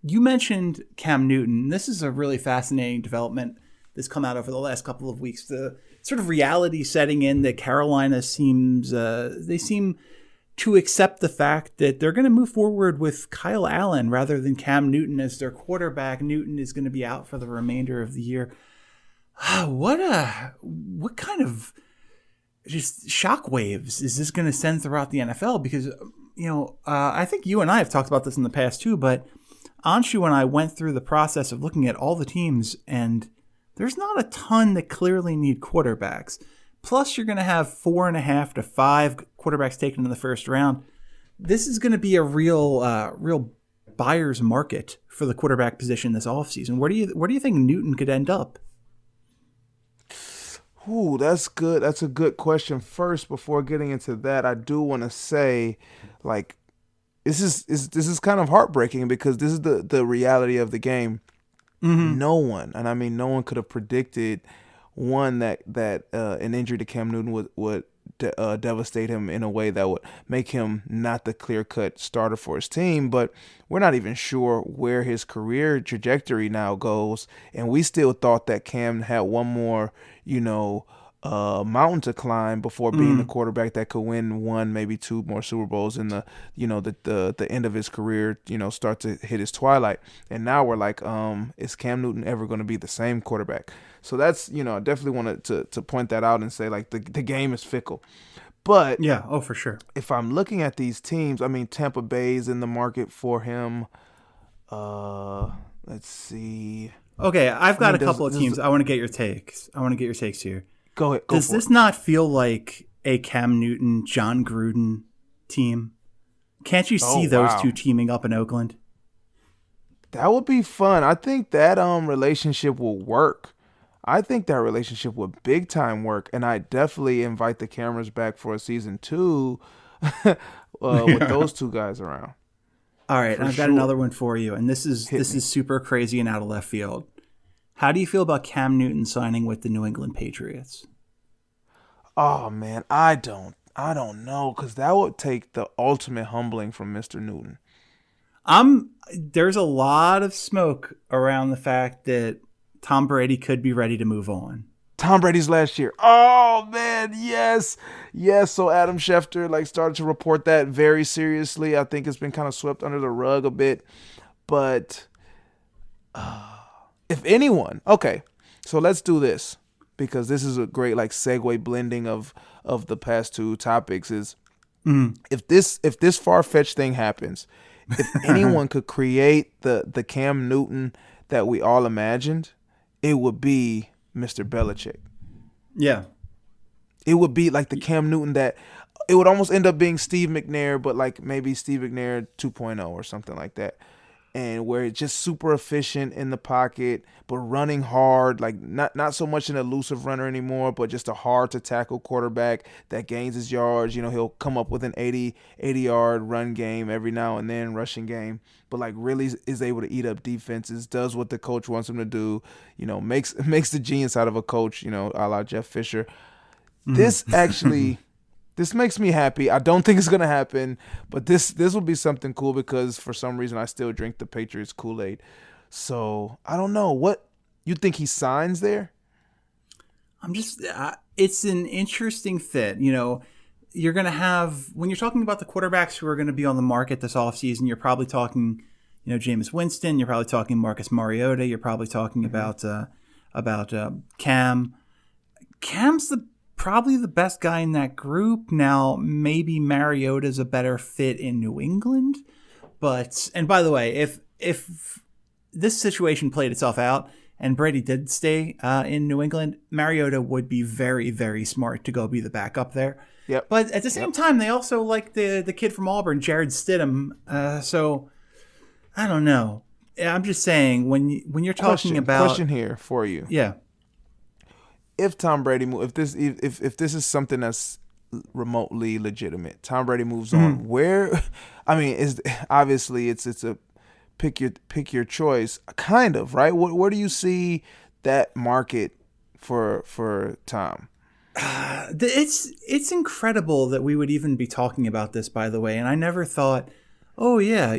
You mentioned Cam Newton. This is a really fascinating development that's come out over the last couple of weeks. The sort of reality setting in that Carolina seems they seem to accept the fact that they're going to move forward with Kyle Allen rather than Cam Newton as their quarterback. Newton is going to be out for the remainder of the year. What kind of just shockwaves is this going to send throughout the NFL? Because I think you and I have talked about this in the past too, but Anshu and I went through the process of looking at all the teams, and there's not a ton that clearly need quarterbacks. Plus, you're going to have 4.5 to 5 quarterbacks taken in the first round. This is going to be a real buyer's market for the quarterback position this offseason. Where do you think Newton could end up? Ooh, that's good. That's a good question. First, before getting into that, I do want to say, like, this is kind of heartbreaking because this is the reality of the game. Mm-hmm. No one, and I mean no one, could have predicted that an injury to Cam Newton would devastate him in a way that would make him not the clear-cut starter for his team. But we're not even sure where his career trajectory now goes, and we still thought that Cam had one more, mountain to climb before being the quarterback that could win one, maybe two more Super Bowls in the end of his career, start to hit his twilight. And now we're like, is Cam Newton ever going to be the same quarterback? So that's, I definitely wanted to point that out and say, like, the game is fickle. But yeah, oh, for sure. If I'm looking at these teams, I mean, Tampa Bay's in the market for him. Let's see. Okay, I've got a couple of teams. I want to get your takes. Here. Go ahead. Does this not feel like a Cam Newton, John Gruden team? Can't you see those two teaming up in Oakland? That would be fun. I think that relationship will work. I think that relationship would big time work, and I definitely invite the cameras back for a season 2 with those two guys around. All right, I've got another one for you, and this is super crazy and out of left field. How do you feel about Cam Newton signing with the New England Patriots? Oh man, I don't know, because that would take the ultimate humbling from Mr. Newton. There's a lot of smoke around the fact that Tom Brady could be ready to move on. Tom Brady's last year. Oh man, yes. So Adam Schefter started to report that very seriously. I think it's been kind of swept under the rug a bit, but if anyone, okay, so let's do this because this is a great segue blending of the past two topics. Is if this far-fetched thing happens, if anyone could create the Cam Newton that we all imagined, it would be Mr. Belichick. Yeah. It would be like the Cam Newton that it would almost end up being Steve McNair, but maybe Steve McNair 2.0 or something like that. And where it's just super efficient in the pocket, but running hard, not so much an elusive runner anymore, but just a hard to tackle quarterback that gains his yards. He'll come up with an 80-yard run game every now and then, rushing game, but really is able to eat up defenses, does what the coach wants him to do, makes the genius out of a coach, a la Jeff Fisher. This actually... This makes me happy. I don't think it's going to happen, but this will be something cool because for some reason I still drink the Patriots Kool-Aid. So I don't know. What you think he signs there? It's an interesting fit. You're going to have, when you're talking about the quarterbacks who are going to be on the market this offseason, you're probably talking, Jameis Winston. You're probably talking Marcus Mariota. You're probably talking about Cam. Cam's probably the best guy in that group. Now, maybe Mariota's a better fit in New England. And by the way, if this situation played itself out and Brady did stay in New England, Mariota would be very, very smart to go be the backup there. Yep. But at the same time, they also like the kid from Auburn, Jared Stidham. So I don't know. I'm just saying when you're talking about question here for you. Yeah. If Tom Brady if this is something that's remotely legitimate, Tom Brady moves on. Where, I mean, is obviously it's a pick your choice, kind of, right? Where do you see that market for Tom? It's incredible that we would even be talking about this, by the way. And I never thought, oh yeah,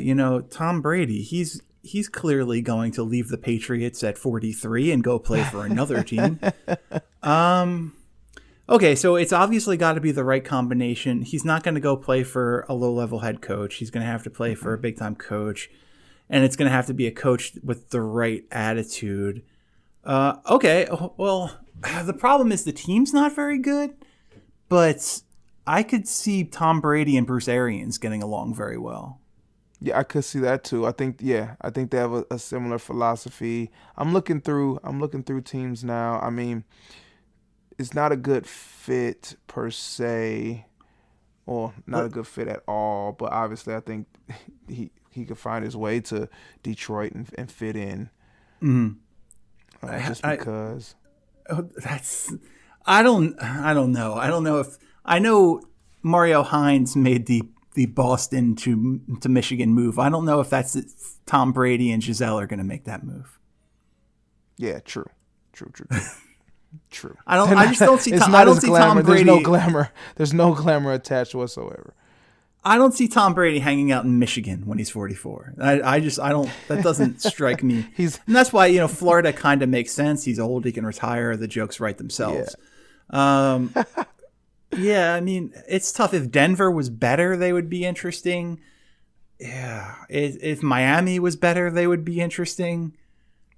Tom Brady, he's he's clearly going to leave the Patriots at 43 and go play for another team. Okay, so it's obviously got to be the right combination. He's not going to go play for a low-level head coach. He's going to have to play for a big-time coach, and it's going to have to be a coach with the right attitude. Okay, well, the problem is the team's not very good, but I could see Tom Brady and Bruce Arians getting along very well. Yeah, I could see that too. I think they have a similar philosophy. I'm looking through teams now. I mean, it's not a good fit per se, or not a good fit at all. But obviously, I think he could find his way to Detroit and fit in. Just because. I don't know. I don't know if I know Mario Hines made the Boston to Michigan move. I don't know if that's Tom Brady and Giselle are going to make that move. Yeah, true. True. I just don't see. I don't see Tom Brady. There's no glamour attached whatsoever. I don't see Tom Brady hanging out in Michigan when he's 44. I don't. That doesn't strike me. And that's why Florida kind of makes sense. He's old. He can retire. The jokes write themselves. Yeah. Yeah, I mean, it's tough. If Denver was better, they would be interesting. Yeah, if Miami was better, they would be interesting.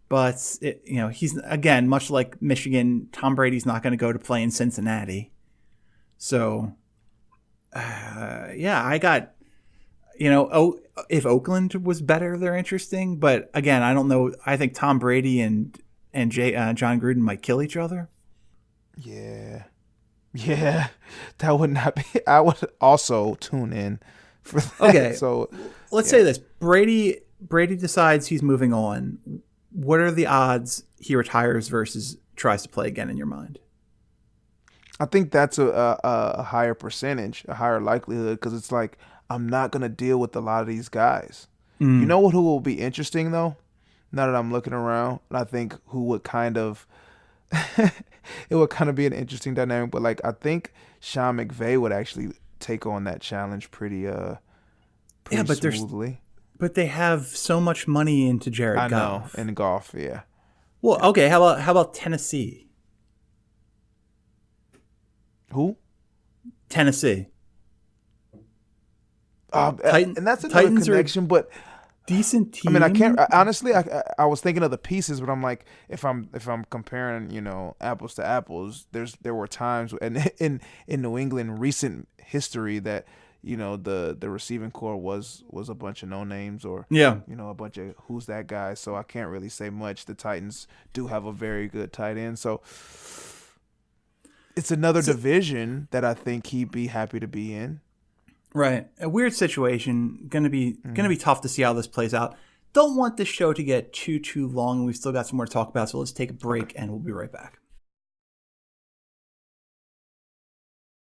But he's again much like Michigan. Tom Brady's not going to go to play in Cincinnati. So, yeah, I got if Oakland was better, they're interesting. But again, I don't know. I think Tom Brady and John Gruden might kill each other. Yeah, that would not be. I would also tune in for that. Okay, so let's say this: Brady decides he's moving on. What are the odds he retires versus tries to play again in your mind? I think that's a higher percentage, a higher likelihood, because it's like I'm not gonna deal with a lot of these guys. You know who will be interesting though? Now that I'm looking around, I think who would kind of. It would kind of be an interesting dynamic, but like I think Sean McVay would actually take on that challenge pretty smoothly. But they have so much money into Jared Goff. I know, in golf, yeah. Well, okay, how about Tennessee? Who? Tennessee. And that's another Titans connection, but decent team. I mean, I can't honestly. I was thinking of the pieces, but I'm like, if I'm comparing, apples to apples, there were times in New England recent history that the receiving core was a bunch of no names or a bunch of who's that guy. So I can't really say much. The Titans do have a very good tight end, so it's another division that I think he'd be happy to be in. Right. A weird situation. Gonna be tough to see how this plays out. Don't want this show to get too long. We've still got some more to talk about, so let's take a break and we'll be right back.